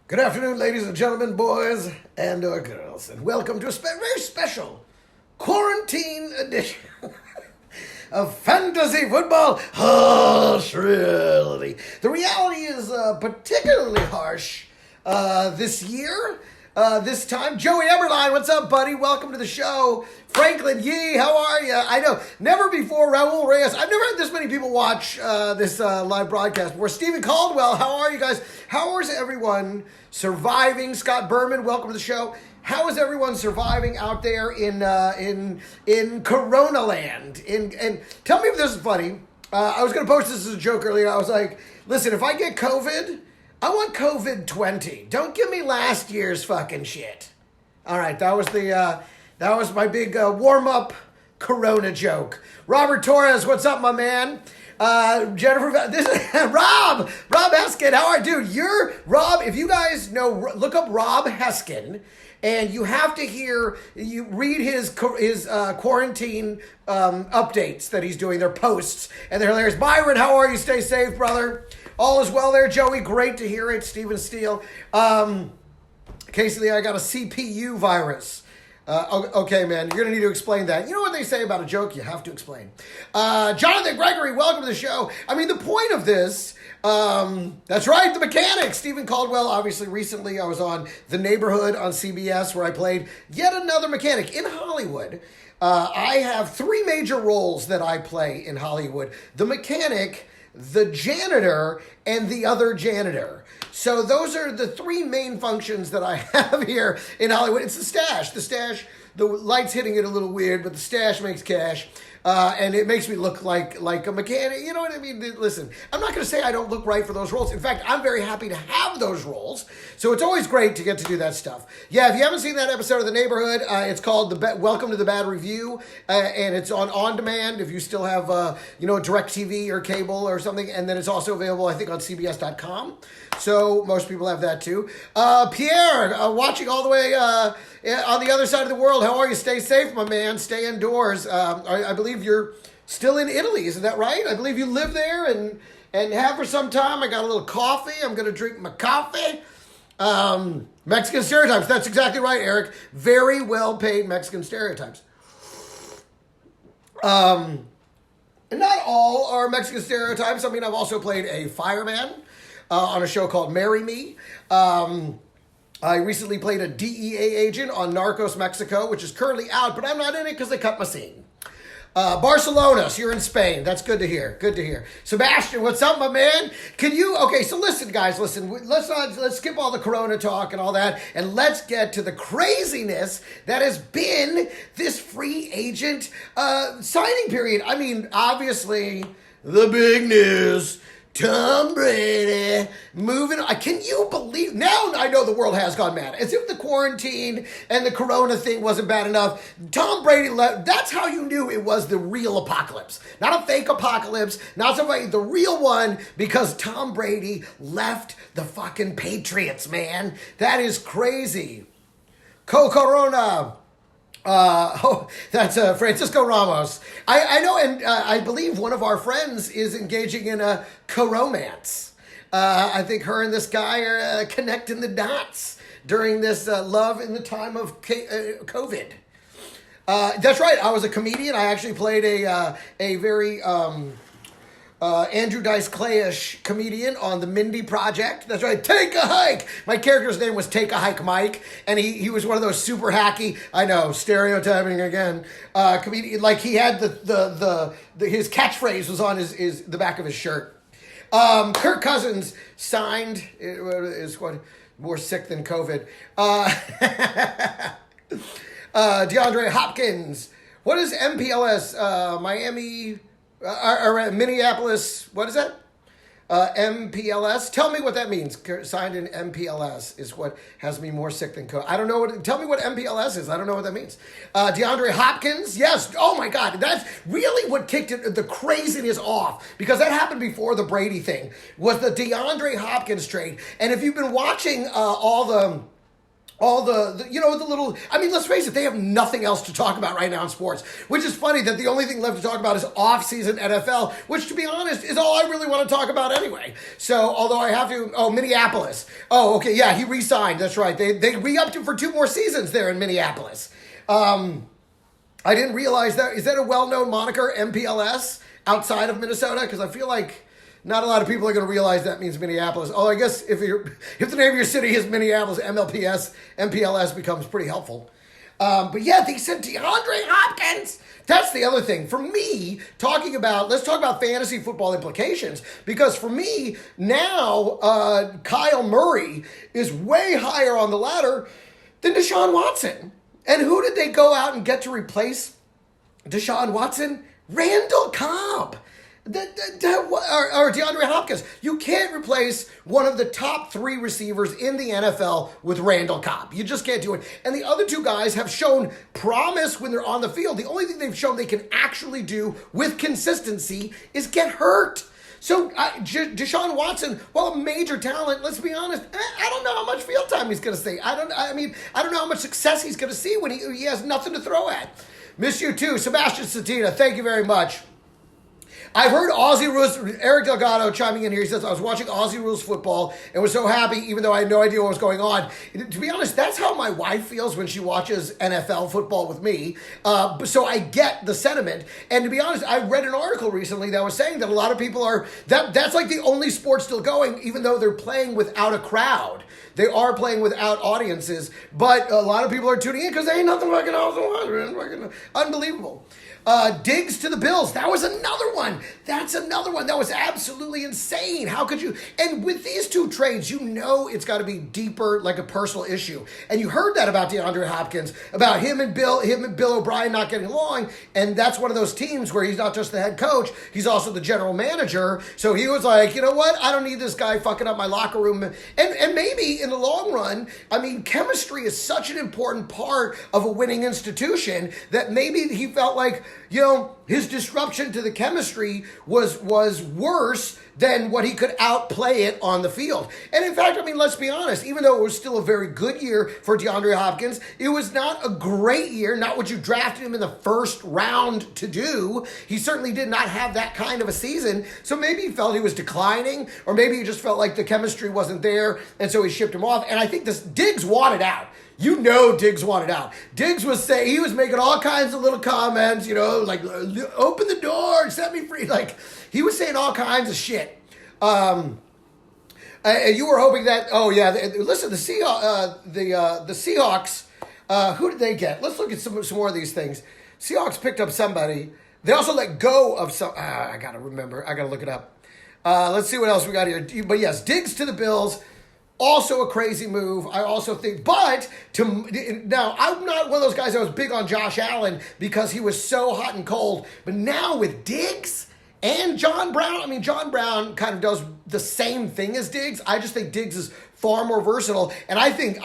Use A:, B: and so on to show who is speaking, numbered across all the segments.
A: Good afternoon, ladies and gentlemen, boys and girls, and welcome to a very special quarantine edition of fantasy football harsh reality. The reality is particularly harsh this year. This time, Joey Eberline, what's up, buddy? Welcome to the show. Franklin Yee, how are you? I know, never before, Raul Reyes. I've never had this many people watch this live broadcast before. Stephen Caldwell, how are you guys? How is everyone surviving? Scott Berman, welcome to the show. How is everyone surviving out there in Corona land? And tell me if this is funny. I was going to post this as a joke earlier. I was like, listen, if I get COVID, I want COVID 20. Don't give me last year's fucking shit. All right, that was my big warm-up Corona joke. Robert Torres, what's up, my man? Jennifer, this is Rob Heskin. How are you, dude? You're Rob. If you guys know, look up Rob Heskin, and you have to read his quarantine updates that he's doing. Their posts, and they're hilarious. Byron, how are you? Stay safe, brother. All is well there, Joey. Great to hear it. Stephen Steele. Casey, I got a CPU virus. Okay, man, you're going to need to explain that. You know what they say about a joke? You have to explain. Jonathan Gregory, welcome to the show. I mean, the point of this, that's right, the mechanic. Stephen Caldwell, obviously, recently I was on The Neighborhood on CBS where I played yet another mechanic in Hollywood. I have three major roles that I play in Hollywood. The mechanic, the janitor, and the other janitor. So those are the three main functions that I have here in Hollywood. It's the stash. The light's hitting it a little weird, but the stash makes cash. And it makes me look like a mechanic. You know what I mean? Listen, I'm not going to say I don't look right for those roles. In fact, I'm very happy to have those roles. So it's always great to get to do that stuff. Yeah, if you haven't seen that episode of The Neighborhood, it's called Welcome to the Bad Review. And it's on demand if you still have, DirecTV or cable or something. And then it's also available, I think, on CBS.com. So most people have that too. Pierre, watching all the way on the other side of the world. How are you? Stay safe, my man. Stay indoors. I believe you're still in Italy. Isn't that right? I believe you live there and have for some time. I got a little coffee. I'm going to drink my coffee. Mexican stereotypes. That's exactly right, Eric. Very well paid Mexican stereotypes. And not all are Mexican stereotypes. I mean, I've also played a fireman on a show called Marry Me. I recently played a DEA agent on Narcos Mexico, which is currently out, but I'm not in it because they cut my scene. Barcelona, so you're in Spain. That's good to hear. Good to hear. Sebastian, what's up, my man? Okay, so listen, guys, let's skip all the Corona talk and all that, and let's get to the craziness that has been this free agent signing period. I mean, obviously, the big news. Tom Brady moving on. Can you believe? Now I know the world has gone mad. As if the quarantine and the Corona thing wasn't bad enough. Tom Brady left. That's how you knew it was the real apocalypse. Not a fake apocalypse. Not somebody, the real one, because Tom Brady left the fucking Patriots, man. That is crazy. Corona. That's Francisco Ramos. I know, and I believe one of our friends is engaging in a co-romance. I think her and this guy are connecting the dots during this love in the time of COVID. That's right. I was a comedian. I actually played a very Andrew Dice Clay-ish comedian on the Mindy Project. That's right. Take a hike. My character's name was Take a Hike Mike, and he was one of those super hacky, I know, stereotyping again, comedian. Like he had his catchphrase was on the back of his shirt. Kirk Cousins signed, is what more sick than COVID. DeAndre Hopkins. What is MPLS? Miami. Minneapolis, what is that? MPLS. Tell me what that means. Signed in MPLS is what has me more sick than COVID. I don't know tell me what MPLS is. I don't know what that means. DeAndre Hopkins. Yes. Oh my God. That's really what kicked the craziness off, because that happened before the Brady thing, was the DeAndre Hopkins trade. And if you've been watching all all the little, I mean, let's face it, they have nothing else to talk about right now in sports, which is funny that the only thing left to talk about is off-season NFL, which, to be honest, is all I really want to talk about anyway. So, although I have to, Minneapolis. Oh, okay, yeah, he re-signed, that's right. They re-upped him for 2 more seasons there in Minneapolis. I didn't realize that. Is that a well-known moniker, MPLS, outside of Minnesota? Because I feel like not a lot of people are going to realize that means Minneapolis. Oh, I guess if the name of your city is Minneapolis, MPLS becomes pretty helpful. But yeah, they said DeAndre Hopkins. That's the other thing. For me, let's talk about fantasy football implications. Because for me, now Kyle Murray is way higher on the ladder than Deshaun Watson. And who did they go out and get to replace Deshaun Watson? Randall Cobb. Or DeAndre Hopkins. You can't replace one of the top 3 receivers in the NFL with Randall Cobb. You just can't do it. And the other 2 guys have shown promise when they're on the field. The only thing they've shown they can actually do with consistency is get hurt. So Deshaun Watson, while a major talent, let's be honest, I don't know how much field time he's going to see. I don't know how much success he's going to see when he has nothing to throw at. Miss you too. Sebastian Satina, thank you very much. I've heard Aussie Rules, Eric Delgado chiming in here. He says, I was watching Aussie Rules football and was so happy, even though I had no idea what was going on. To be honest, that's how my wife feels when she watches NFL football with me. So I get the sentiment. And to be honest, I read an article recently that was saying that a lot of people that's like the only sport still going, even though they're playing without a crowd. They are playing without audiences, but a lot of people are tuning in because there ain't nothing fucking awesome. Unbelievable. Diggs to the Bills. That was another one. That's another one. That was absolutely insane. How could you? And with these 2 trades, you know it's got to be deeper, like a personal issue. And you heard that about DeAndre Hopkins, about him and Bill O'Brien not getting along. And that's one of those teams where he's not just the head coach, he's also the general manager. So he was like, you know what? I don't need this guy fucking up my locker room. And maybe in the long run, I mean, chemistry is such an important part of a winning institution that maybe he felt like, you know, his disruption to the chemistry was worse than what he could outplay it on the field. And in fact, I mean, let's be honest, even though it was still a very good year for DeAndre Hopkins, it was not a great year, not what you drafted him in the first round to do. He certainly did not have that kind of a season. So maybe he felt he was declining, or maybe he just felt like the chemistry wasn't there, and so he shipped him off. And I think Diggs wanted out. You know Diggs wanted out. Diggs was saying, he was making all kinds of little comments, you know, like, open the door, set me free. Like, he was saying all kinds of shit. And you were hoping that, listen, the Seahawks, who did they get? Let's look at some more of these things. Seahawks picked up somebody. They also let go of some, I got to remember. I got to look it up. Let's see what else we got here. But yes, Diggs to the Bills. Also a crazy move, I also think. But now, I'm not one of those guys that was big on Josh Allen because he was so hot and cold. But now with Diggs and John Brown, I mean, John Brown kind of does the same thing as Diggs. I just think Diggs is far more versatile, and I think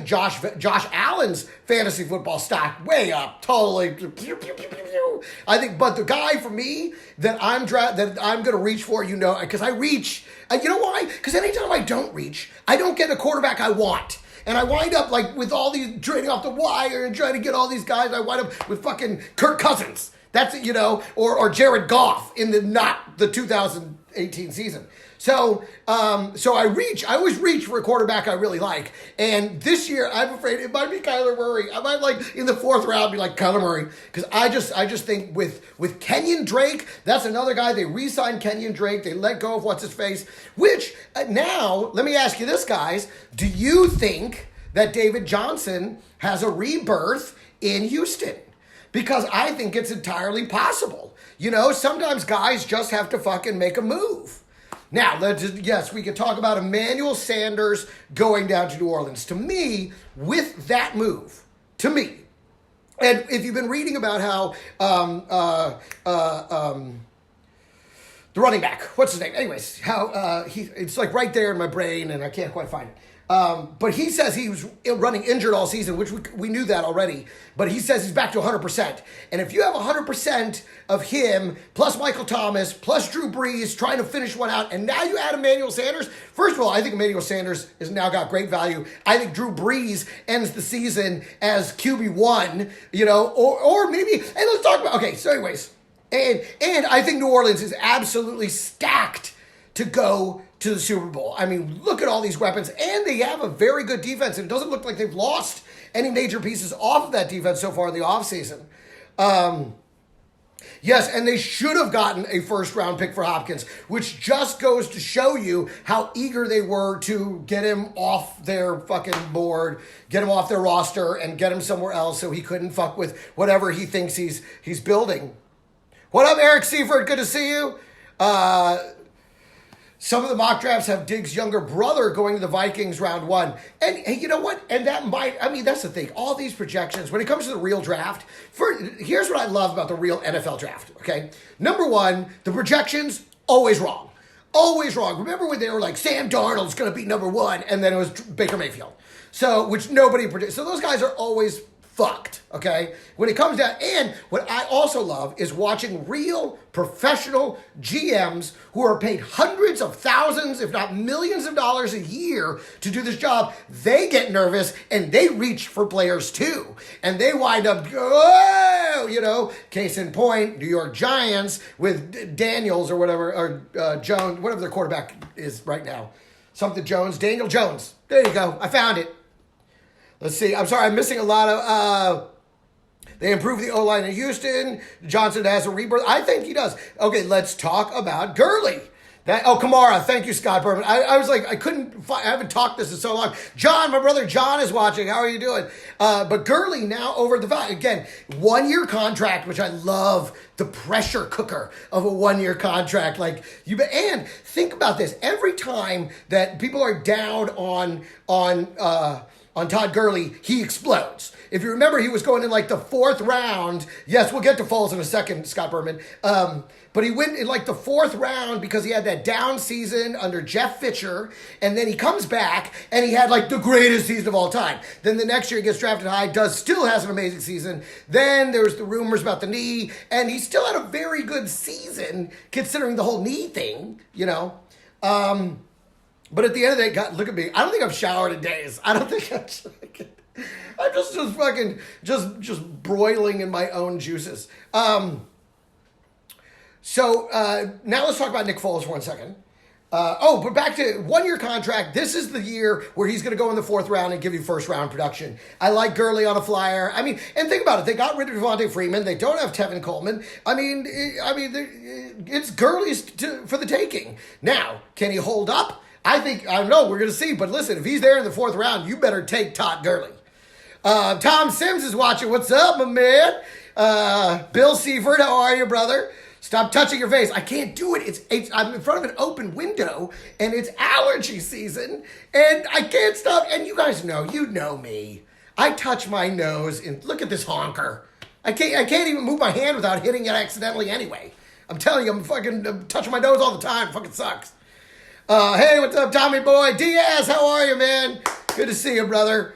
A: Josh Allen's fantasy football stock way up, totally. I think, but the guy for me that I'm going to reach for, you know, because I reach. You know why? Because anytime I don't reach, I don't get a quarterback I want. And I wind up like with all these trading off the wire and trying to get all these guys. I wind up with fucking Kirk Cousins. That's, you know, or Jared Goff in the 2018 season. So I always reach for a quarterback I really like. And this year, I'm afraid it might be Kyler Murray. I might, like, in the 4th round be like Kyler Murray. Because I just think with Kenyon Drake, that's another guy. They re-signed Kenyon Drake. They let go of what's-his-face. Which, now, let me ask you this, guys. Do you think that David Johnson has a rebirth in Houston? Because I think it's entirely possible. You know, sometimes guys just have to fucking make a move. Now, yes, we could talk about Emmanuel Sanders going down to New Orleans. To me, with that move, and if you've been reading about how the running back. What's his name? Anyways, it's like right there in my brain, and I can't quite find it. But he says he was running injured all season, which we knew that already. But he says he's back to 100%. And if you have 100% of him, plus Michael Thomas, plus Drew Brees trying to finish one out, and now you add Emmanuel Sanders, first of all, I think Emmanuel Sanders has now got great value. I think Drew Brees ends the season as QB1, or maybe, and let's talk about, okay, so anyways, and I think New Orleans is absolutely stacked to go to the Super Bowl. I mean, look at all these weapons, and they have a very good defense, and it doesn't look like they've lost any major pieces off of that defense so far in the offseason. Yes, and they should have gotten a first-round pick for Hopkins, which just goes to show you how eager they were to get him off their fucking board, get him off their roster, and get him somewhere else so he couldn't fuck with whatever he thinks he's building. What up, Eric Seifert? Good to see you. Some of the mock drafts have Diggs' younger brother going to the Vikings round 1. And hey, you know what? And that's the thing. All these projections, when it comes to the real draft, here's what I love about the real NFL draft, okay? Number one, the projections, always wrong. Always wrong. Remember when they were like, Sam Darnold's going to be number 1, and then it was Baker Mayfield. So, which nobody predicted. So those guys are always fucked, okay? When it comes down, and what I also love is watching real professional GMs who are paid hundreds of thousands, if not millions of dollars a year to do this job. They get nervous and they reach for players too. And they wind up, case in point, New York Giants with Daniels or whatever, or Jones, whatever their quarterback is right now. Something Jones, Daniel Jones. There you go. I found it. Let's see. I'm sorry, I'm missing a lot of... They improved the O-line in Houston. Johnson has a rebirth. I think he does. Okay, let's talk about Gurley. Kamara. Thank you, Scott Berman. I was like, I haven't talked this in so long. John, my brother John is watching. How are you doing? But Gurley now over the value. Again, 1-year contract, which I love, the pressure cooker of a 1-year contract. And think about this. Every time that people are down on Todd Gurley, he explodes. If you remember, he was going in like the 4th round. Yes, we'll get to Foles in a second, Scott Berman. But he went in like the 4th round because he had that down season under Jeff Fisher. And then he comes back and he had like the greatest season of all time. Then the next year he gets drafted high, still has an amazing season. Then there's the rumors about the knee. And he still had a very good season considering the whole knee thing, But at the end of the day, God, look at me. I don't think I've showered in days. I don't think I'm just fucking just broiling in my own juices. So now let's talk about Nick Foles for 1 second. But back to 1-year contract. This is the year where he's going to go in the 4th round and give you first-round production. I like Gurley on a flyer. I mean, and think about it. They got rid of Devontae Freeman. They don't have Tevin Coleman. It's Gurley's for the taking. Now, can he hold up? I don't know, we're going to see. But listen, if he's there in the 4th round, you better take Todd Gurley. Tom Sims is watching. What's up, my man? Bill Seifert, how are you, brother? Stop touching your face. I can't do it. I'm in front of an open window, and it's allergy season, and I can't stop. And you guys know, you know me. I touch my nose, and look at this honker. I can't even move my hand without hitting it accidentally anyway. I'm telling you, I'm touching my nose all the time. It fucking sucks. Hey, what's up, Tommy boy? Diaz, how are you, man? Good to see you, brother.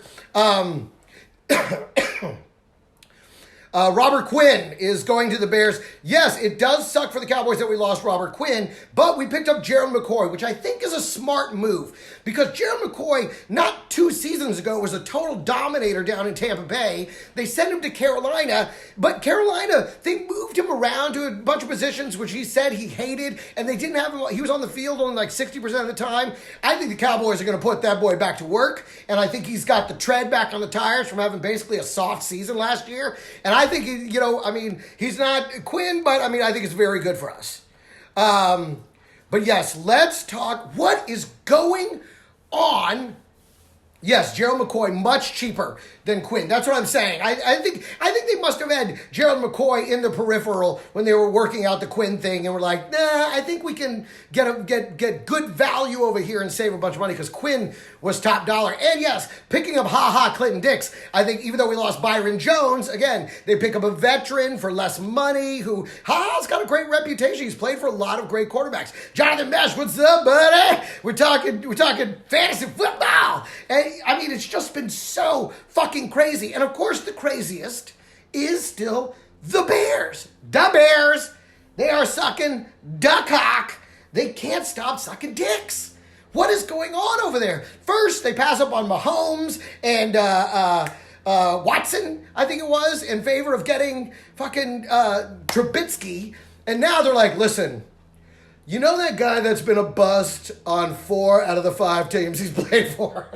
A: Robert Quinn is going to the Bears. Yes, it does suck for the Cowboys that we lost Robert Quinn, but we picked up Gerald McCoy, which I think is a smart move because Gerald McCoy, not 2 seasons ago, was a total dominator down in Tampa Bay. They sent him to Carolina, but Carolina, they moved him around to a bunch of positions, which he said he hated, and they didn't have him. He was on the field only like 60% of the time. I think the Cowboys are going to put that boy back to work, and I think he's got the tread back on the tires from having basically a soft season last year, and I think, he's not Quinn, but I think it's very good for us. But yes, let's talk. What is going on Yes, Gerald McCoy much cheaper than Quinn. That's what I'm saying. I think they must have had Gerald McCoy in the peripheral when they were working out the Quinn thing, and were like, nah, I think we can get good value over here and save a bunch of money, because Quinn was top dollar. And yes, picking up Clinton Dix. I think even though we lost Byron Jones, again, they pick up a veteran for less money who Ha's got a great reputation. He's played for a lot of great quarterbacks. Jonathan Mesh, what's up, buddy? We're talking fantasy football. And I mean, it's just been so fucking crazy. And of course, the craziest is still the Bears. The Bears. They are sucking the cock. They can't stop sucking dicks. What is going on over there? First, they pass up on Mahomes and Watson, I think it was, in favor of getting fucking Trubisky. And now they're like, listen, you know that guy that's been a bust on 4 out of the 5 teams he's played for?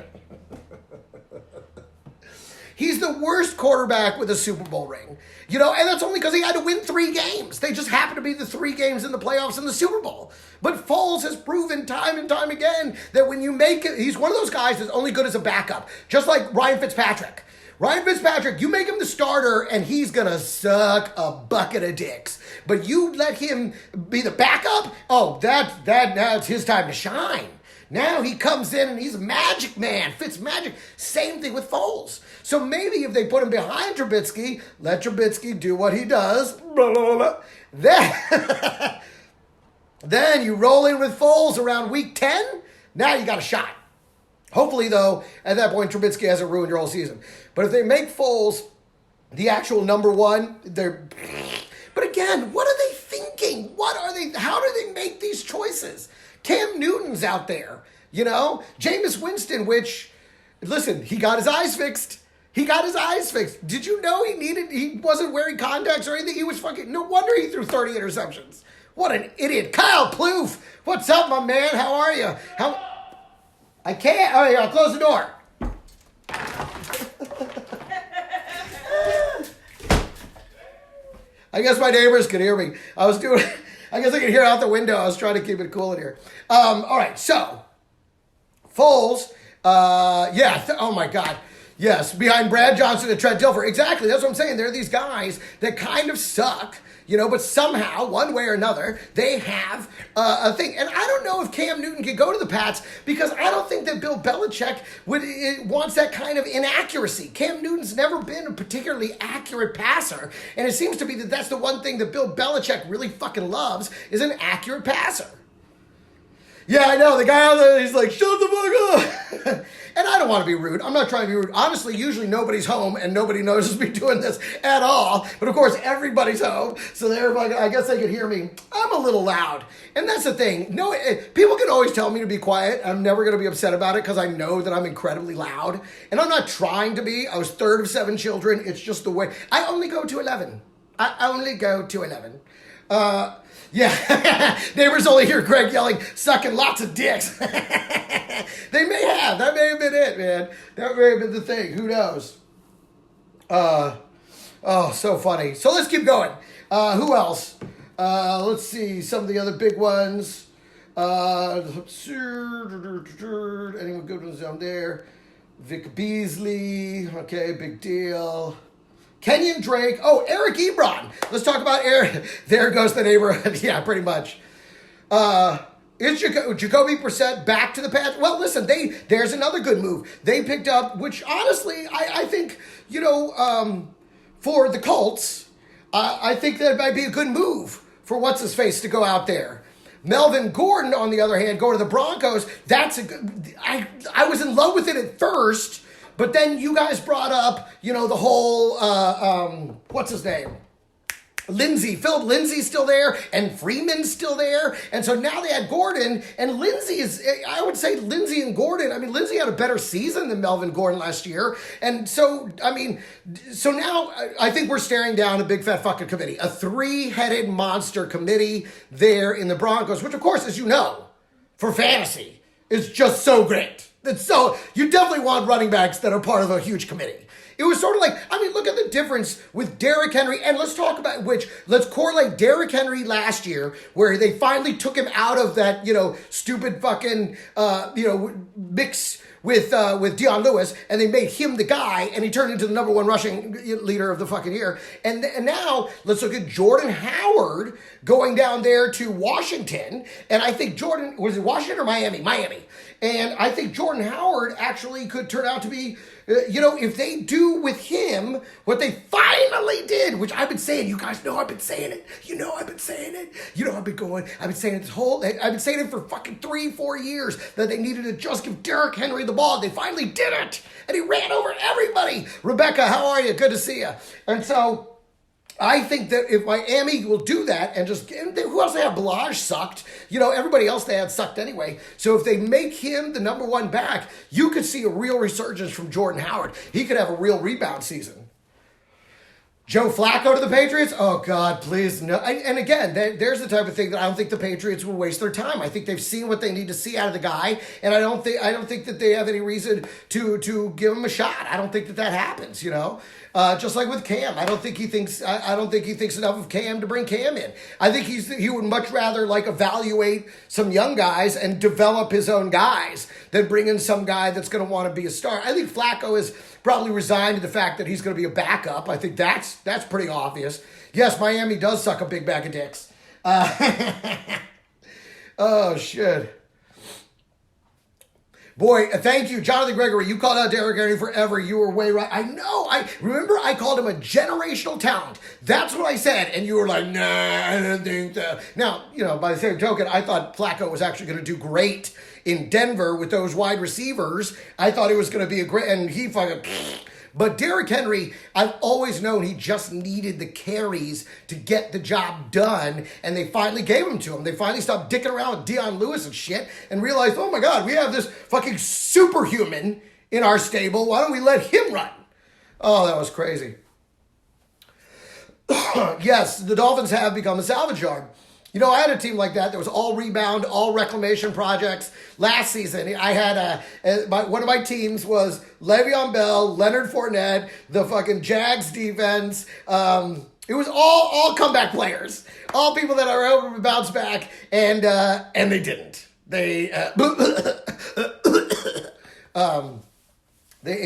A: He's the worst quarterback with a Super Bowl ring. You know, and that's only because he had to win 3 games. They just happen to be the 3 games in the playoffs in the Super Bowl. But Foles has proven time and time again that when you make it, he's one of those guys that's only good as a backup. Just like Ryan Fitzpatrick. Ryan Fitzpatrick, you make him the starter and he's going to suck a bucket of dicks. But you let him be the backup? Oh, now it's his time to shine. Now he comes in and he's a magic man. Fitz magic. Same thing with Foles. So maybe if they put him behind Trubisky, let Trubisky do what he does, blah, blah, blah, then you roll in with Foles around week 10, now you got a shot. Hopefully, though, at that point, Trubisky hasn't ruined your whole season. But if they make Foles the actual number 1, they're... But again, what are they thinking? How do they make these choices? Cam Newton's out there, you know? Jameis Winston, which, listen, he got his eyes fixed. Did you know he wasn't wearing contacts or anything? He was fucking, no wonder he threw 30 interceptions. What an idiot. Kyle Plouffe, what's up, my man? How are you? I can't. Oh, yeah, I'll close the door. I guess my neighbors could hear me. I guess I could hear out the window. I was trying to keep it cool in here. All right, so Foles, oh my God. Yes, behind Brad Johnson and Trent Dilfer. Exactly, that's what I'm saying. There are these guys that kind of suck, you know, but somehow, one way or another, they have a thing. And I don't know if Cam Newton could go to the Pats, because I don't think that Bill Belichick wants that kind of inaccuracy. Cam Newton's never been a particularly accurate passer, and it seems to be that that's the one thing that Bill Belichick really fucking loves, is an accurate passer. Yeah, I know. The guy out there, he's like, shut the fuck up. And I don't want to be rude. I'm not trying to be rude. Honestly, usually nobody's home and nobody notices me doing this at all. But of course, everybody's home. So I guess they could hear me. I'm a little loud. And that's the thing. No, people can always tell me to be quiet. I'm never going to be upset about it, because I know that I'm incredibly loud. And I'm not trying to be. I was 3rd of 7 children. It's just the way. I only go to 11. Yeah, neighbors only hear Greg yelling, sucking lots of dicks. They may have. That may have been it, man. That may have been the thing. Who knows? So funny. So let's keep going. Who else? Let's see. Some of the other big ones. Anyone good ones down there? Vic Beasley. Okay, big deal. Kenyon Drake. Oh, Eric Ebron. Let's talk about Eric. There goes the neighborhood. Yeah, pretty much. Is Jacoby Brissett back to the Pats? Well, listen, there's another good move. They picked up, which honestly, I think, you know, for the Colts, I think that might be a good move for what's-his-face to go out there. Melvin Gordon, on the other hand, going to the Broncos, that's a good... I was in love with it at first, but then you guys brought up, you know, the whole, what's his name? Philip Lindsay's still there, and Freeman's still there. And so now they had Gordon, and Lindsay I would say Lindsay and Gordon, I mean, Lindsay had a better season than Melvin Gordon last year. And so, so now I think we're staring down a big fat fucking committee, a 3-headed monster committee there in the Broncos, which of course, as you know, for fantasy, is just so great. You definitely want running backs that are part of a huge committee. It was sort of like, I mean, look at the difference with Derrick Henry, and let's talk about let's correlate Derrick Henry last year, where they finally took him out of that, stupid fucking, mix with Dion Lewis, and they made him the guy, and he turned into the number one rushing leader of the fucking year. And now let's look at Jordan Howard going down there to Washington, and I think was it Washington or Miami? Miami. And I think Jordan Howard actually could turn out to be, if they do with him what they finally did, which I've been saying, you guys know I've been saying it. I've been saying it. I've been saying it I've been saying it for fucking 3-4 years that they needed to just give Derrick Henry the ball. They finally did it. And he ran over everybody. Rebecca, how are you? Good to see you. And so I think that if Miami will do that and who else they have? Balaj sucked. Everybody else they had sucked anyway. So if they make him the number one back, you could see a real resurgence from Jordan Howard. He could have a real rebound season. Joe Flacco to the Patriots? Oh, God, please, no. And again, there's the type of thing that I don't think the Patriots will waste their time. I think they've seen what they need to see out of the guy, and I don't think that they have any reason to give him a shot. I don't think that happens, Just like with Cam, I don't think he thinks enough of Cam to bring Cam in. I think he would much rather evaluate some young guys and develop his own guys than bring in some guy that's going to want to be a star. I think Flacco is probably resigned to the fact that he's going to be a backup. I think that's pretty obvious. Yes, Miami does suck a big bag of dicks. Oh, shit. Boy, thank you, Jonathan Gregory. You called out Derrick Henry forever. You were way right. I know. I remember I called him a generational talent. That's what I said. And you were like, nah, I don't think that. Now, by the same token, I thought Flacco was actually going to do great in Denver with those wide receivers. I thought he was going to be and he fucking... But Derrick Henry, I've always known he just needed the carries to get the job done, and they finally gave them to him. They finally stopped dicking around with Dion Lewis and shit and realized, oh my God, we have this fucking superhuman in our stable. Why don't we let him run? Oh, that was crazy. Yes, the Dolphins have become a salvage yard. I had a team like that. There was all rebound, all reclamation projects. Last season, I had one of my teams was Le'Veon Bell, Leonard Fournette, the fucking Jags defense. It was all comeback players, all people that are able to bounce back, and they didn't. They ate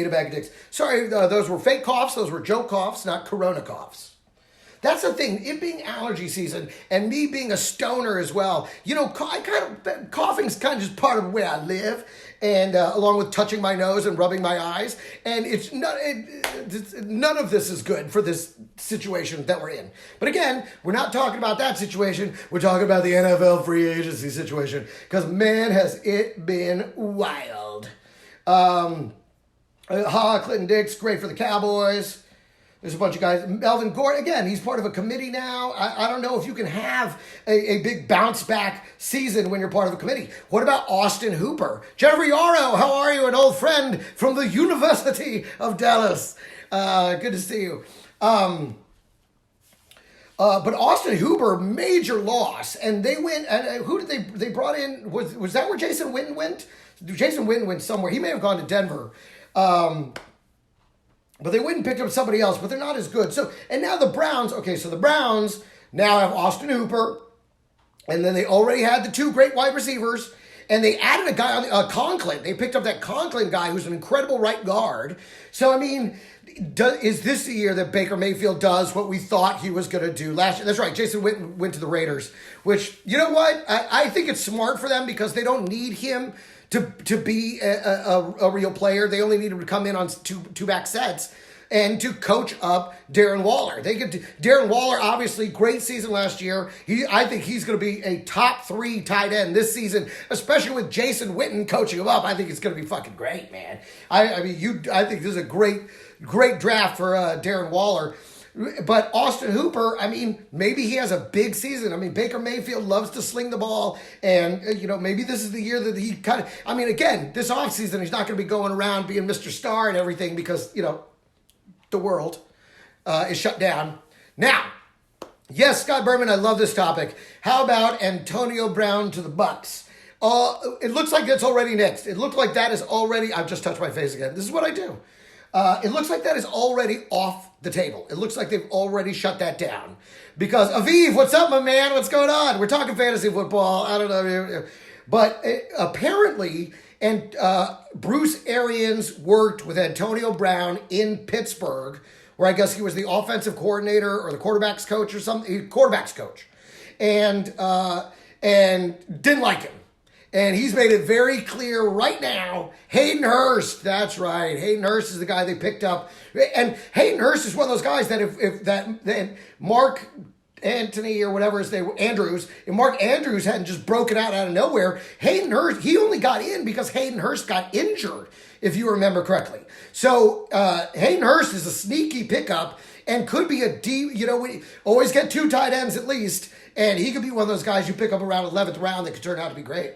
A: a bag of dicks. Sorry, those were fake coughs. Those were joke coughs, not corona coughs. That's the thing. It being allergy season and me being a stoner as well. Coughing's kind of just part of the way I live, and along with touching my nose and rubbing my eyes. And none of this is good for this situation that we're in. But again, we're not talking about that situation. We're talking about the NFL free agency situation, because man, has it been wild. Clinton Dix, great for the Cowboys. There's a bunch of guys. Melvin Gordon, again, he's part of a committee now. I don't know if you can have a big bounce back season when you're part of a committee. What about Austin Hooper? Jennifer Yarrow, how are you? An old friend from the University of Dallas. Good to see you. But Austin Hooper, major loss. And they went, and who did they brought in? Was that where Jason Witten went? Jason Witten went somewhere. He may have gone to Denver. But they went and picked up somebody else, but they're not as good. And now the Browns, so the Browns now have Austin Hooper, and then they already had the two great wide receivers, and they added a guy on Conklin. They picked up that Conklin guy who's an incredible right guard. So, I mean, is this the year that Baker Mayfield does what we thought he was going to do last year? That's right, Jason Witten went to the Raiders, which, you know what? I think it's smart for them because they don't need him to be a real player. They only need him to come in on two back sets and to coach up Darren Waller. Darren Waller, obviously, great season last year. I think he's going to be a top 3 tight end this season, especially with Jason Witten coaching him up. I think it's going to be fucking great, man. I think this is a great draft for Darren Waller. But Austin Hooper, I mean, maybe he has a big season. I mean, Baker Mayfield loves to sling the ball. And, maybe this is the year that he kind of... I mean, again, this offseason, he's not going to be going around being Mr. Star and everything because, the world is shut down. Now, yes, Scott Berman, I love this topic. How about Antonio Brown to the Bucks? It looks like that's already next. It looked like that is already... I've just touched my face again. This is what I do. It looks like that is already off the table. It looks like they've already shut that down. Because, Aviv, what's up, my man? What's going on? We're talking fantasy football. I don't know. But apparently, and Bruce Arians worked with Antonio Brown in Pittsburgh, where I guess he was the offensive coordinator or the quarterback's coach or something. Quarterback's coach. And didn't like him. And he's made it very clear right now, Hayden Hurst, that's right. Hayden Hurst is the guy they picked up. And Hayden Hurst is one of those guys that if then Mark Anthony or whatever his name, Andrews, if Mark Andrews hadn't just broken out of nowhere, Hayden Hurst, he only got in because Hayden Hurst got injured, if you remember correctly. So Hayden Hurst is a sneaky pickup and could be a deep, we always get 2 tight ends at least, and he could be one of those guys you pick up around 11th round that could turn out to be great.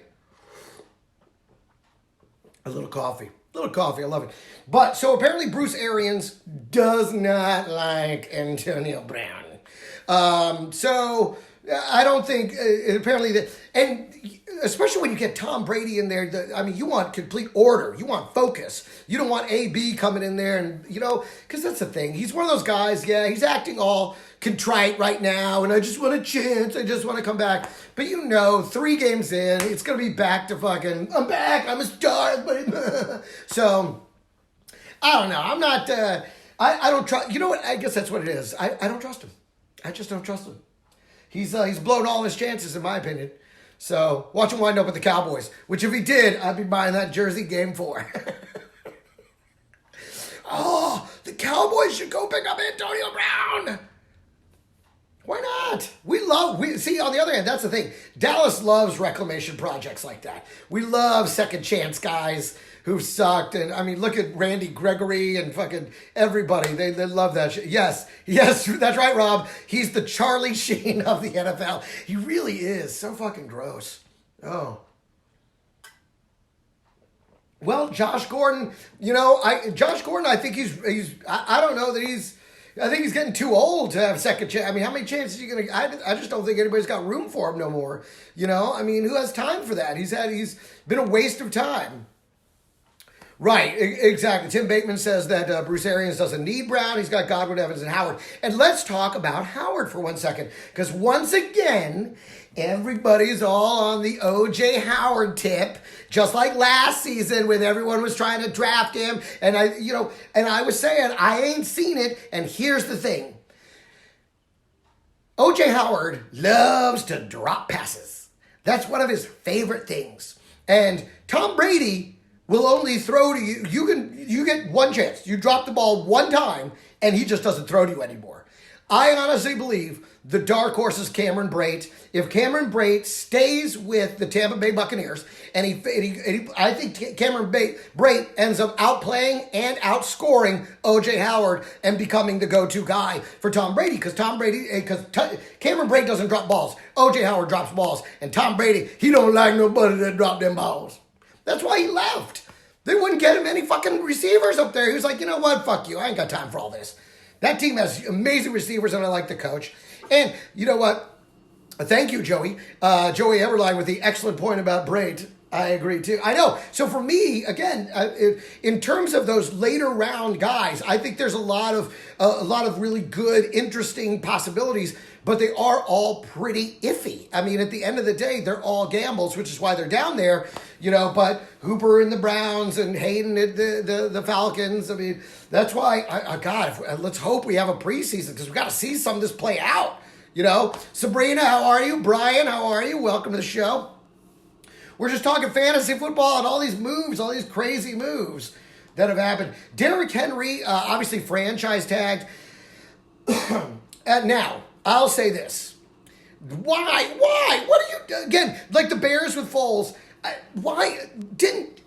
A: A little coffee, I love it. But, so apparently Bruce Arians does not like Antonio Brown. So I don't think, apparently, and especially when you get Tom Brady in there, you want complete order. You want focus. You don't want AB coming in there and, because that's the thing. He's one of those guys, he's acting all contrite right now, and I just want a chance. I just want to come back. But 3 games in, it's going to be back to fucking, I'm back. I'm a star. So, I don't know. I'm not, I don't trust, you know what? I guess that's what it is. I don't trust him. I just don't trust him. He's blown all his chances, in my opinion. So, watch him wind up with the Cowboys. Which, if he did, I'd be buying that jersey game 4. Oh, the Cowboys should go pick up Antonio Brown. Why not? See, on the other hand, that's the thing. Dallas loves reclamation projects like that. We love second chance guys who've sucked. And, look at Randy Gregory and fucking everybody. They love that shit. Yes, that's right, Rob. He's the Charlie Sheen of the NFL. He really is. So fucking gross. Oh. Well, Josh Gordon, I think I don't know that I think he's getting too old to have second chance. How many chances are you going to... I just don't think anybody's got room for him no more. Who has time for that? He's been a waste of time. Right, exactly. Tim Bateman says that Bruce Arians doesn't need Brown. He's got Godwin, Evans, and Howard. And let's talk about Howard for 1 second. Because once again, everybody's all on the O.J. Howard tip. Just like last season when everyone was trying to draft him. And I was saying, I ain't seen it. And here's the thing. O.J. Howard loves to drop passes. That's one of his favorite things. And Tom Brady will only throw to you. You get one chance. You drop the ball one time, and he just doesn't throw to you anymore. I honestly believe the dark horse is Cameron Brate. If Cameron Brate stays with the Tampa Bay Buccaneers, and I think Cameron Brate ends up outplaying and outscoring O.J. Howard and becoming the go-to guy for Tom Brady, because Cameron Brate doesn't drop balls. O.J. Howard drops balls, and Tom Brady, he don't like nobody that drop them balls. That's why he left. They wouldn't get him any fucking receivers up there. He was like, you know what? Fuck you. I ain't got time for all this. That team has amazing receivers, and I like the coach. And you know what? Thank you, Joey. Joey Everline with the excellent point about Brate. I agree, too. I know. So for me, again, in terms of those later round guys, I think there's a lot of really good, interesting possibilities, but they are all pretty iffy. At the end of the day, they're all gambles, which is why they're down there, but Hooper in the Browns and Hayden at the Falcons. That's why, God, let's hope we have a preseason, because we've got to see some of this play out. Sabrina, how are you? Brian, how are you? Welcome to the show. We're just talking fantasy football and all these moves, all these crazy moves that have happened. Derrick Henry, obviously franchise tagged. Now, I'll say this. Why? What are you... Again, like the Bears with Foles. Why didn't...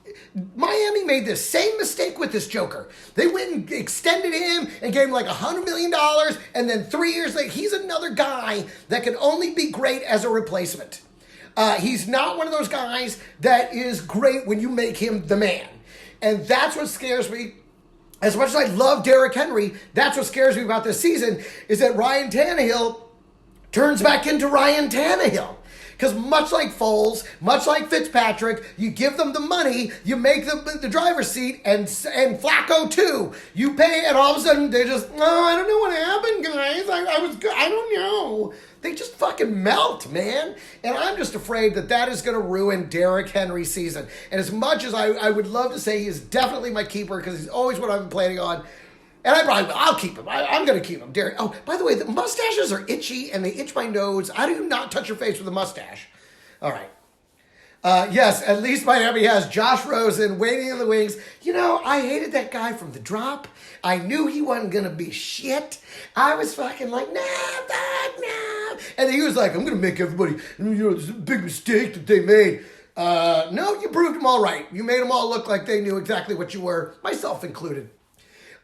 A: Miami made the same mistake with this joker. They went and extended him and gave him like $100 million, and then 3 years later, he's another guy that can only be great as a replacement. He's not one of those guys that is great when you make him the man. And that's what scares me. As much as I love Derrick Henry, that's what scares me about this season, is that Ryan Tannehill turns back into Ryan Tannehill. Because much like Foles, much like Fitzpatrick, you give them the money, you make the driver's seat, and Flacco too. You pay, and all of a sudden they just, oh, I don't know what happened, guys. I don't know. They just fucking melt, man. And I'm just afraid that is going to ruin Derrick Henry's season. And as much as I would love to say he's definitely my keeper because he's always what I've been planning on, and I'll keep him. I'm going to keep him. Derrick. Oh, by the way, the mustaches are itchy and they itch my nose. How do you not touch your face with a mustache? All right. Yes, at least Miami has Josh Rosen waiting in the wings. You know, I hated that guy from the drop. I knew he wasn't going to be shit. I was fucking like, nah. And he was like, I'm going to make everybody, this is a big mistake that they made. No, you proved them all right. You made them all look like they knew exactly what you were, myself included.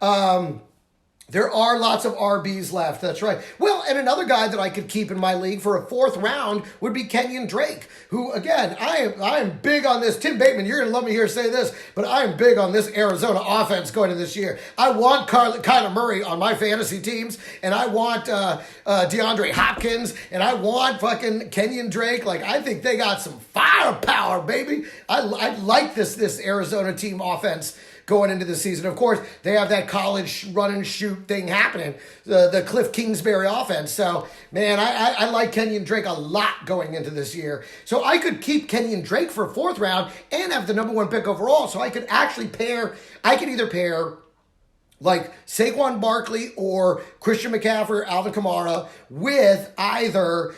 A: There are lots of RBs left. That's right. Well, and another guy that I could keep in my league for a fourth round would be Kenyon Drake, who, again, I am big on this. Tim Bateman, you're going to love me here say this, but I am big on this Arizona offense going into this year. I want Kyler Murray on my fantasy teams, and I want DeAndre Hopkins, and I want fucking Kenyon Drake. Like, I think they got some firepower, baby. I like this Arizona team offense going into the season. Of course, they have that college run and shoot thing happening, the Cliff Kingsbury offense. So, man, I like Kenyon Drake a lot going into this year. So I could keep Kenyon Drake for a fourth round and have the number one pick overall. So I could actually either pair like Saquon Barkley or Christian McCaffrey or Alvin Kamara with either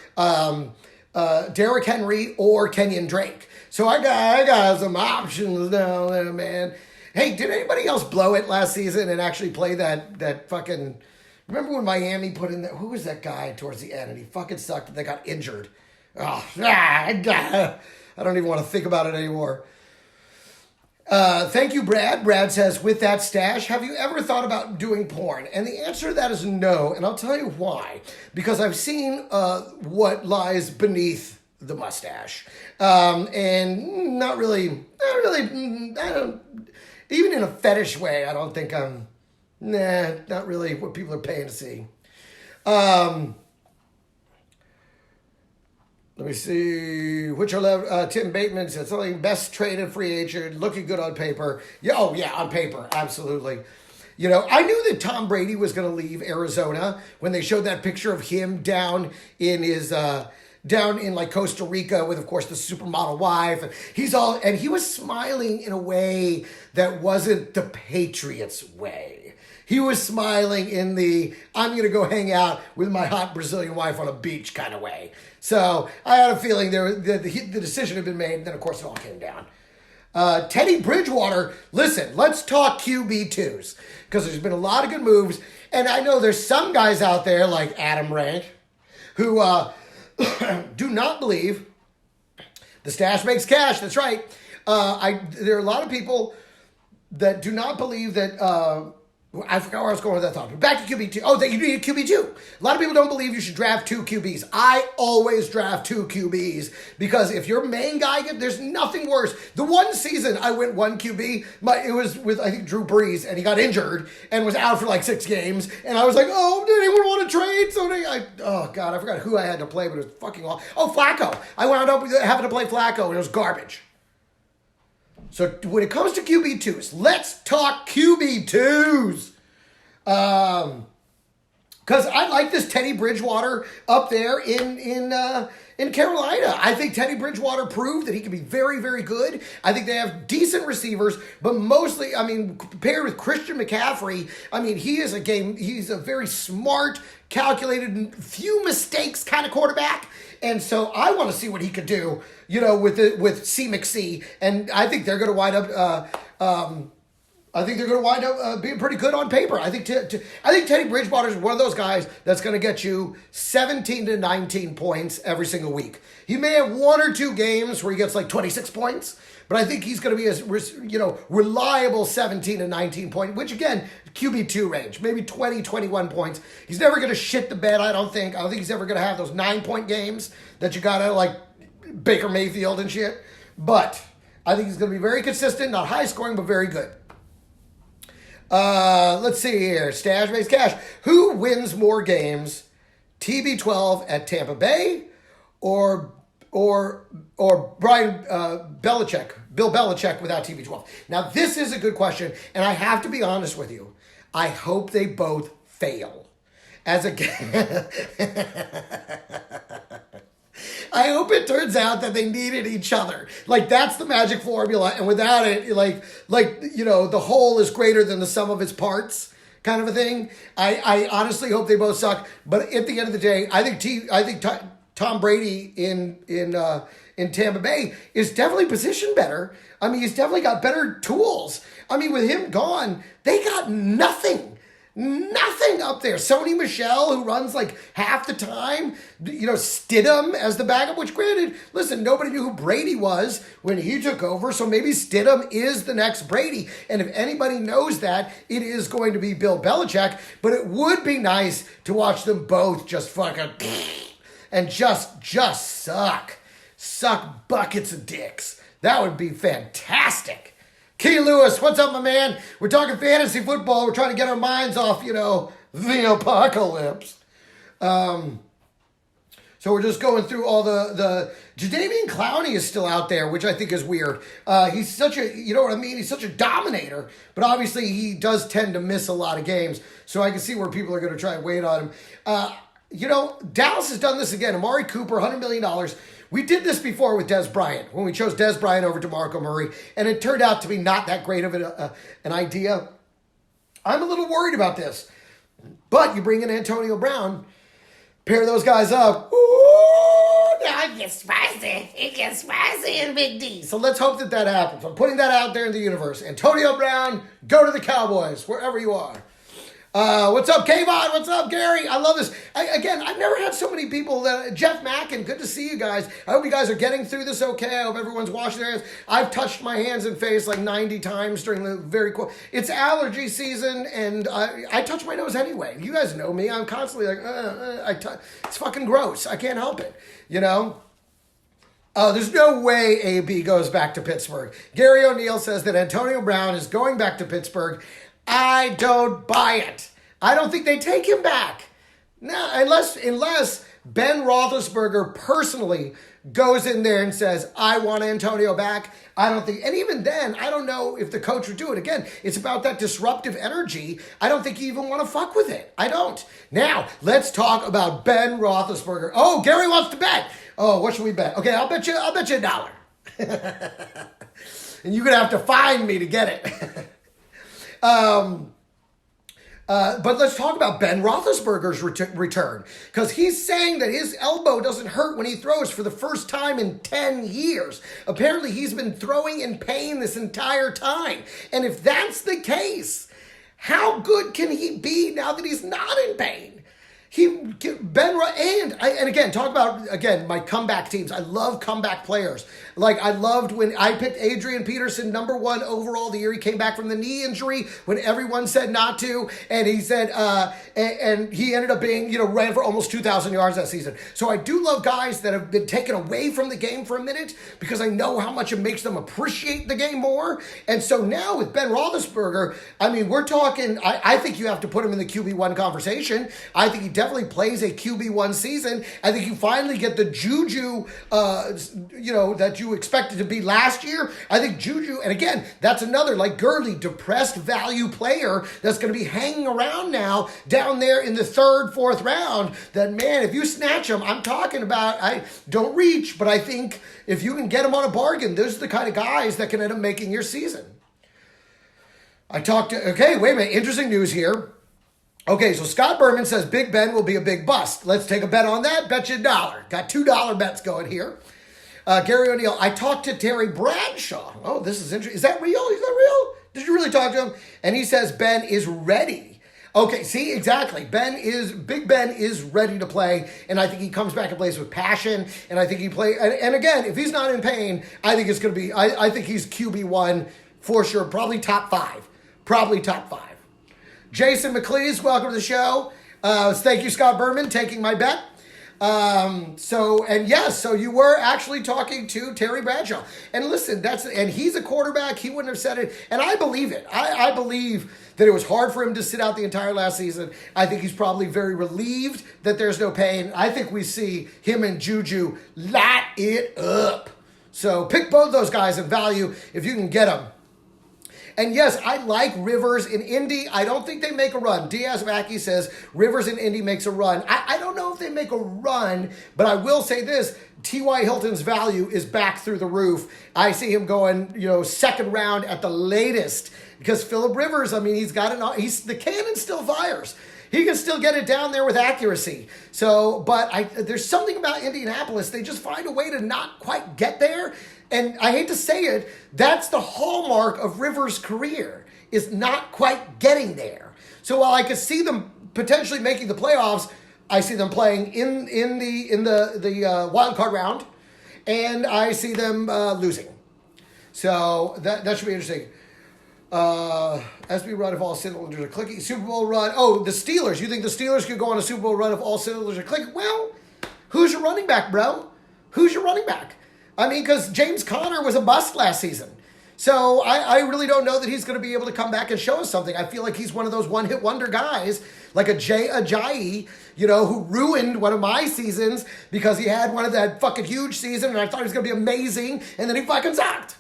A: Derrick Henry or Kenyon Drake. So I got some options down there, man. Hey, did anybody else blow it last season and actually play that fucking... Remember when Miami put in that... Who was that guy towards the end? And he fucking sucked and they got injured. Oh, I don't even want to think about it anymore. Thank you, Brad. Brad says, with that stash, have you ever thought about doing porn? And the answer to that is no, and I'll tell you why. Because I've seen what lies beneath the mustache. And not really, I don't... Even in a fetish way, I don't think I'm, not really what people are paying to see. Let me see. Which are Tim Bateman said something best traded free agent, looking good on paper. Yeah, on paper, absolutely. You know, I knew that Tom Brady was going to leave Arizona when they showed that picture of him down in his down in like Costa Rica with, of course, the supermodel wife. And he was smiling in a way that wasn't the Patriots way. He was smiling in the, I'm going to go hang out with my hot Brazilian wife on a beach kind of way. So I had a feeling the decision had been made, and then, of course, it all came down. Teddy Bridgewater, listen, let's talk QB2s, because there's been a lot of good moves. And I know there's some guys out there like Adam Rank who do not believe the stash makes cash. That's right. There are a lot of people that do not believe that. I forgot where I was going with that thought. But back to QB2. Oh, that you need a QB2. A lot of people don't believe you should draft 2 QBs. I always draft 2 QBs because if your main guy there's nothing worse. The one season I went 1 QB, it was with, I think, Drew Brees, and he got injured and was out for like 6 games. And I was like, oh, did anyone want to trade? Oh, God, I forgot who I had to play, but it was fucking awful. Oh, Flacco. I wound up having to play Flacco, and it was garbage. So when it comes to QB2s, let's talk QB2s. Because I like this Teddy Bridgewater up there in Carolina. I think Teddy Bridgewater proved that he can be very, very good. I think they have decent receivers, but mostly, I mean, paired with Christian McCaffrey, I mean, he's a very smart, calculated, few mistakes kind of quarterback. And so I want to see what he could do, with C McC. And I think they're going to wind up being pretty good on paper. I think Teddy Bridgewater is one of those guys that's going to get you 17 to 19 points every single week. He may have 1 or 2 games where he gets like 26 points, but I think he's going to be a reliable 17 to 19 point, which again, QB2 range, maybe 20, 21 points. He's never going to shit the bed, I don't think. I don't think he's ever going to have those 9-point games that you got to like Baker Mayfield and shit. But I think he's going to be very consistent, not high scoring, but very good. Let's see here. Stash makes cash. Who wins more games? TB12 at Tampa Bay or or Brian Bill Belichick without TB12? Now, this is a good question, and I have to be honest with you. I hope they both fail. As a I hope it turns out that they needed each other. Like, that's the magic formula, and without it, like the whole is greater than the sum of its parts, kind of a thing. I honestly hope they both suck, but at the end of the day, I think Tom Brady in Tampa Bay is definitely positioned better. I mean, he's definitely got better tools. I mean, with him gone, they got nothing. Nothing up there. Sony Michel, who runs like half the time, Stidham as the backup, which granted, listen, nobody knew who Brady was when he took over, so maybe Stidham is the next Brady, and if anybody knows that, it is going to be Bill Belichick, but it would be nice to watch them both just fucking and just suck buckets of dicks. That would be fantastic. Key Lewis, what's up, my man? We're talking fantasy football. We're trying to get our minds off, the apocalypse. So we're just going through all the Jadeveon Clowney is still out there, which I think is weird. He's such a, he's such a dominator, but obviously he does tend to miss a lot of games. So I can see where people are going to try and wait on him. Dallas has done this again. Amari Cooper, $100 million. We did this before with Dez Bryant, when we chose Dez Bryant over DeMarco Murray, and it turned out to be not that great of an idea. I'm a little worried about this. But you bring in Antonio Brown, pair those guys up. Ooh, now it gets spicy. It gets spicy in Big D. So let's hope that happens. I'm putting that out there in the universe. Antonio Brown, go to the Cowboys, wherever you are. What's up, Kayvon? What's up, Gary? I love this. I've never had so many people. Jeff Mackin, good to see you guys. I hope you guys are getting through this okay. I hope everyone's washing their hands. I've touched my hands and face like 90 times during the It's allergy season, and I touch my nose anyway. You guys know me. I'm constantly like, it's fucking gross. I can't help it, there's no way AB goes back to Pittsburgh. Gary O'Neill says that Antonio Brown is going back to Pittsburgh. I don't buy it. I don't think they take him back. No, unless Ben Roethlisberger personally goes in there and says, I want Antonio back. I don't think, and even then, I don't know if the coach would do it. Again, it's about that disruptive energy. I don't think you even want to fuck with it. I don't. Now, let's talk about Ben Roethlisberger. Oh, Gary wants to bet. Oh, what should we bet? Okay, I'll bet you $1. And you're going to have to find me to get it. But let's talk about Ben Roethlisberger's return, because he's saying that his elbow doesn't hurt when he throws for the first time in 10 years. Apparently, he's been throwing in pain this entire time. And if that's the case, how good can he be now that he's not in pain? And again, talk about, my comeback teams. I love comeback players. Like, I loved when I picked Adrian Peterson #1 overall the year he came back from the knee injury when everyone said not to. And he said, and he ended up being, ran for almost 2,000 yards that season. So I do love guys that have been taken away from the game for a minute, because I know how much it makes them appreciate the game more. And so now with Ben Roethlisberger, we're talking, I think you have to put him in the QB1 conversation. I think he definitely plays a QB1 season. I think you finally get the Juju, that you expected to be last year. I think Juju, and again, that's another, like Gurley, depressed value player that's going to be hanging around now down there in the 3rd, 4th round. That, man, if you snatch him, I'm talking about, I don't reach, but I think if you can get him on a bargain, those are the kind of guys that can end up making your season. Okay, wait a minute, interesting news here. Okay, so Scott Berman says Big Ben will be a big bust. Let's take a bet on that. Bet you $1. Got $2 bets going here. Gary O'Neill, I talked to Terry Bradshaw. Oh, this is interesting. Is that real? Is that real? Did you really talk to him? And he says Ben is ready. Okay, see, exactly. Big Ben is ready to play, and I think he comes back and plays with passion, and I think and again, if he's not in pain, I think it's going to be, I think he's QB1 for sure, probably top 5. Jason McLeese, welcome to the show. Thank you, Scott Berman, taking my bet. So you were actually talking to Terry Bradshaw. And listen, and he's a quarterback. He wouldn't have said it. And I believe it. I believe that it was hard for him to sit out the entire last season. I think he's probably very relieved that there's no pain. I think we see him and Juju light it up. So pick both those guys in value if you can get them. And yes, I like Rivers in Indy. I don't think they make a run. Diaz Mackey says Rivers in Indy makes a run. I don't know if they make a run, but I will say this. T.Y. Hilton's value is back through the roof. I see him going, second round at the latest. Because Phillip Rivers, I mean, the cannon still fires. He can still get it down there with accuracy. There's something about Indianapolis. They just find a way to not quite get there. And I hate to say it, that's the hallmark of Rivers' career, is not quite getting there. So while I could see them potentially making the playoffs, I see them playing in the wild card round, and I see them losing. So that should be interesting. SB run if all cylinders are clicking. Super Bowl run. Oh, the Steelers. You think the Steelers could go on a Super Bowl run if all cylinders are clicking? Well, who's your running back, bro? Who's your running back? I mean, because James Conner was a bust last season. So I really don't know that he's going to be able to come back and show us something. I feel like he's one of those one-hit wonder guys, like a Jay Ajayi, who ruined one of my seasons because he had one of that fucking huge season and I thought he was going to be amazing, and then he fucking sucked.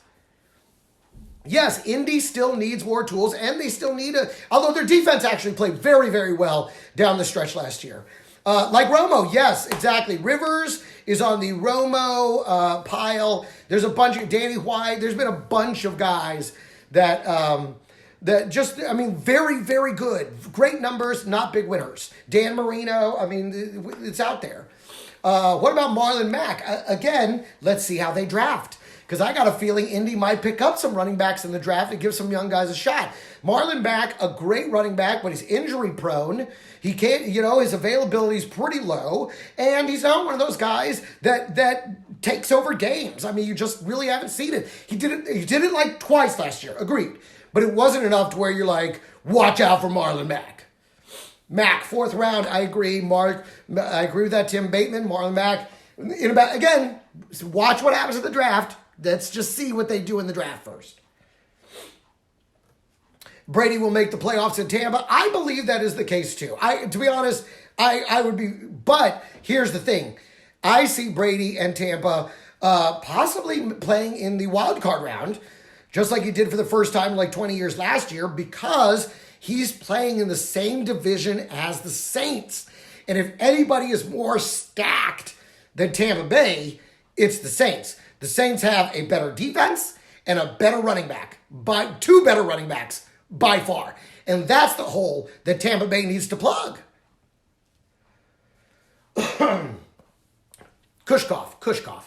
A: Yes, Indy still needs more tools, and they still need although their defense actually played very, very well down the stretch last year. Like Romo, yes, exactly. Rivers is on the Romo pile. There's a bunch of Danny White. There's been a bunch of guys that very, very good. Great numbers, not big winners. Dan Marino, it's out there. What about Marlon Mack? Again, let's see how they draft. Because I got a feeling Indy might pick up some running backs in the draft and give some young guys a shot. Marlon Mack, a great running back, but he's injury prone. He can't, his availability is pretty low. And he's not one of those guys that takes over games. I mean, you just really haven't seen it. He did it like twice last year. Agreed. But it wasn't enough to where you're like, watch out for Marlon Mack. Mack, fourth round, I agree. I agree with that. Tim Bateman, Marlon Mack. Again, watch what happens at the draft. Let's just see what they do in the draft first. Brady will make the playoffs in Tampa. I believe that is the case too. To be honest, I would be, but here's the thing. I see Brady and Tampa possibly playing in the wild card round, just like he did for the first time in like 20 years last year, because he's playing in the same division as the Saints. And if anybody is more stacked than Tampa Bay, it's the Saints. The Saints have a better defense and a better running back, by two better running backs by far. And that's the hole that Tampa Bay needs to plug. Kushkov.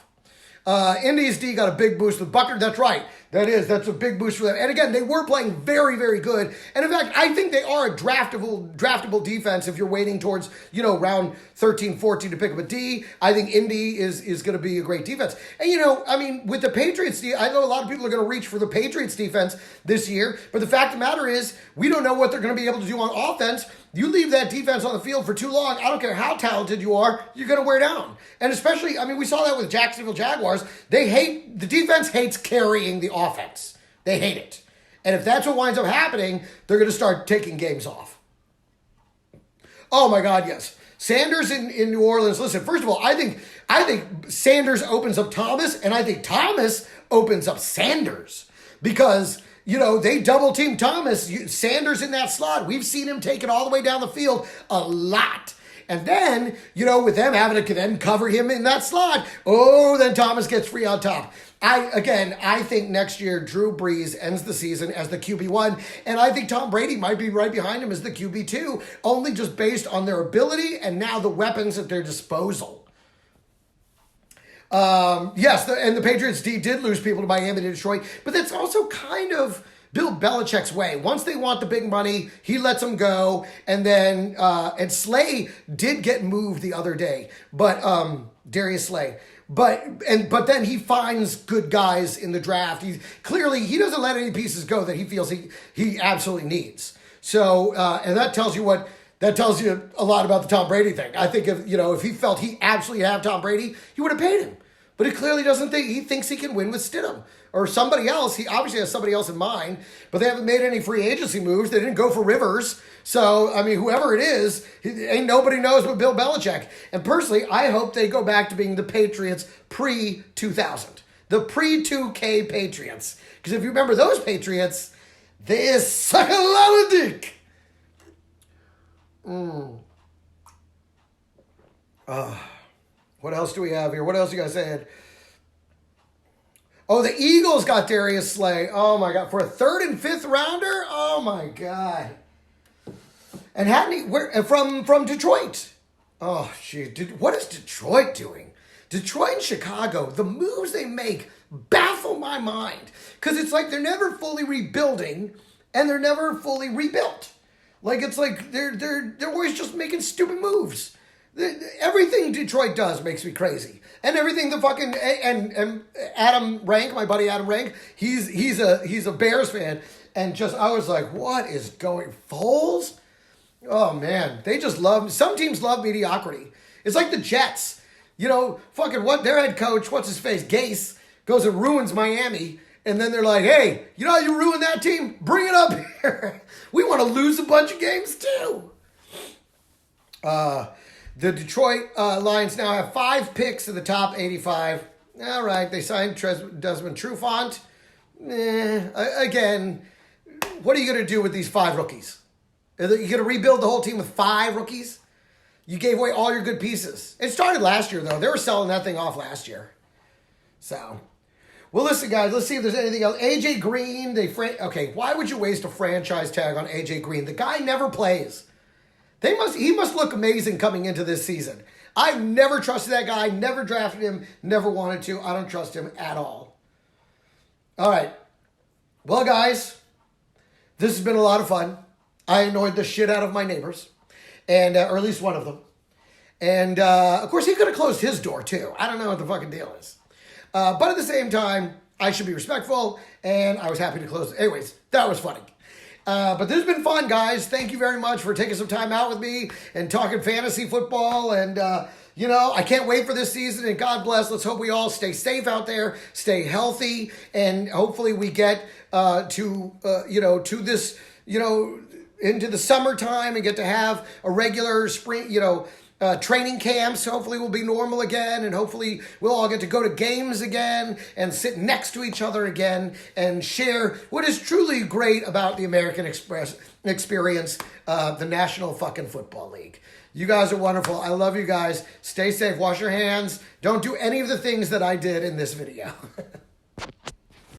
A: Indy's D got a big boost with Buckner. That's right. That's a big boost for them. And again, they were playing very, very good. And in fact, I think they are a draftable defense if you're waiting towards, round 13, 14 to pick up a D. I think Indy is going to be a great defense. And, with the Patriots, I know a lot of people are going to reach for the Patriots defense this year. But the fact of the matter is, we don't know what they're going to be able to do on offense. You leave that defense on the field for too long, I don't care how talented you are, you're going to wear down. And especially, we saw that with Jacksonville Jaguars. The defense hates carrying the offense. They hate it. And if that's what winds up happening, they're going to start taking games off. Oh my God, yes. Sanders in New Orleans. Listen, first of all, I think Sanders opens up Thomas, and I think Thomas opens up Sanders. Because they double team Thomas. Sanders in that slot. We've seen him take it all the way down the field a lot. And then, with them having to then cover him in that slot, then Thomas gets free on top. I think next year Drew Brees ends the season as the QB1, and I think Tom Brady might be right behind him as the QB2, only just based on their ability and now the weapons at their disposal. Yes, and the Patriots D did lose people to Miami and Detroit, but that's also kind of Bill Belichick's way. Once they want the big money, he lets them go, and then and Slay did get moved the other day, but Darius Slay. But then he finds good guys in the draft. He doesn't let any pieces go that he feels he absolutely needs. So and that tells you what that tells you a lot about the Tom Brady thing. I think if he felt he absolutely had Tom Brady, he would have paid him. But he clearly doesn't think, he thinks he can win with Stidham or somebody else. He obviously has somebody else in mind, but they haven't made any free agency moves. They didn't go for Rivers. So, I mean, whoever it is, ain't nobody knows but Bill Belichick. And personally, I hope they go back to being the Patriots pre-2000. The pre-2K Patriots. Because if you remember those Patriots, they suck a lot of dick. What else do we have here? What else you guys saying? Oh, the Eagles got Darius Slay. Oh, my God. For a 3rd and 5th rounder? Oh, my God. And hadn't he, from Detroit. Oh, gee. What is Detroit doing? Detroit and Chicago, the moves they make baffle my mind. Because it's like they're never fully rebuilding and they're never fully rebuilt. Like, it's like they're always just making stupid moves. Everything Detroit does makes me crazy. And everything the fucking and Adam Rank, my buddy Adam Rank, he's a Bears fan, and just I was like, what is going Foles? Oh man, they just love. Some teams love mediocrity. It's like the Jets. Fucking what their head coach, what's his face, Gase, goes and ruins Miami, and then they're like, hey, you know how you ruined that team? Bring it up here. We want to lose a bunch of games too. The Detroit Lions now have 5 picks in the top 85. All right, they signed Desmond Trufant. Again, what are you going to do with these 5 rookies? Are you going to rebuild the whole team with 5 rookies? You gave away all your good pieces. It started last year, though. They were selling that thing off last year. So, well, listen, guys. Let's see if there's anything else. AJ Green, okay, why would you waste a franchise tag on AJ Green? The guy never plays. He must look amazing coming into this season. I've never trusted that guy, never drafted him, never wanted to. I don't trust him at all. All right. Well, guys, this has been a lot of fun. I annoyed the shit out of my neighbors, and or at least one of them. And, of course, he could have closed his door, too. I don't know what the fucking deal is. But at the same time, I should be respectful, and I was happy to close it. Anyways, that was funny. But this has been fun, guys. Thank you very much for taking some time out with me and talking fantasy football. And, I can't wait for this season. And God bless. Let's hope we all stay safe out there, stay healthy, and hopefully we get to this, into the summertime and get to have a regular spring, training camps. Hopefully will be normal again, and hopefully we'll all get to go to games again and sit next to each other again and share what is truly great about the American experience, the National fucking Football League. You guys are wonderful. I love you guys. Stay safe. Wash your hands. Don't do any of the things that I did in this video.